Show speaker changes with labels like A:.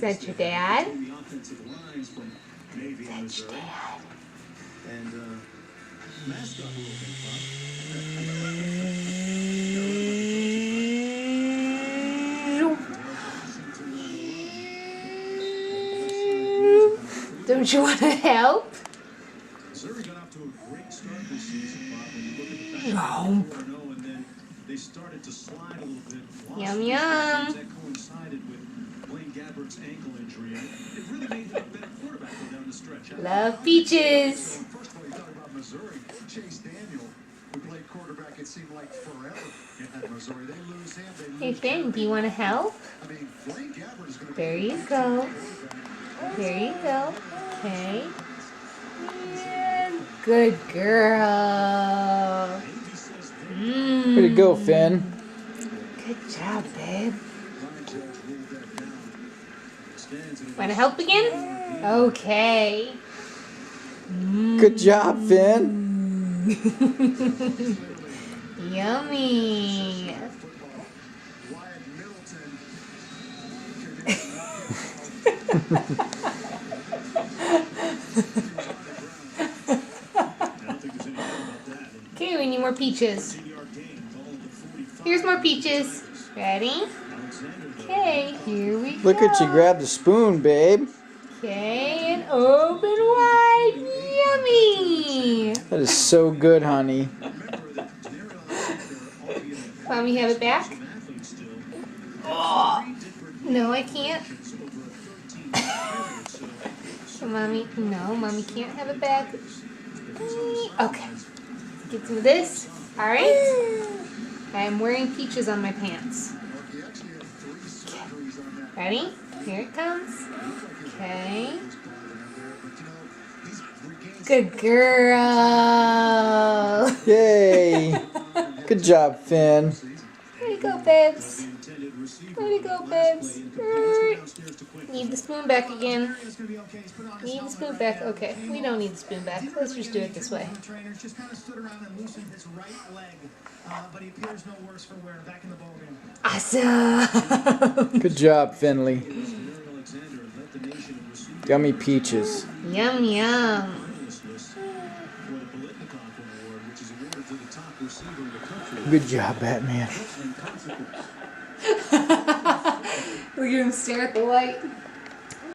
A: that your dad? Is that your dad? Don't you want to help?
B: Missouri got off to a great start this season, Bob. When you look at the fact
A: No.
B: that they 4-0 and then they started to slide a little bit.
A: Yum yum.
B: That coincided with Blaine Gabbert's ankle injury. It really made him a better quarterback go down the stretch.
A: Love peaches.
C: So first of all, you talk about Missouri. Chase Daniel, who played quarterback, it seemed like forever at Missouri. They lose him. They lose
A: Hey Finn, do you want to help?
C: I mean, Blaine Gabbert is going to be.
A: There you go. There you go. Okay. And good girl.
D: Way to go, Finn.
A: Good job, babe. Want to help again? Okay.
D: Good job, Finn.
A: Yummy. Okay, we need more peaches. Here's more peaches. Ready? Okay, here we go.
D: Look at you grab the spoon, babe.
A: Okay, and open wide. Yummy.
D: That is so good, honey.
A: Mommy, have it back? Oh, no, I can't. So, Mommy, no, Mommy can't have it back. Okay. Get some of this. All right. I'm wearing peaches on my pants. Okay. Ready? Here it comes. Okay. Good girl.
D: Yay. Good job, Finn.
A: Way to go, babes. Way to go, babes. Need the spoon back again. Need the spoon back. Okay, we don't need the spoon back. Let's just do it this way.
E: Just kind of stood around and loosened his right leg, but he appears no worse for wear. Back in the ballgame.
A: Awesome.
D: Good job, Finnley. Gummy peaches.
A: Yum, yum.
D: Good job, Batman.
A: Look at him stare at the light.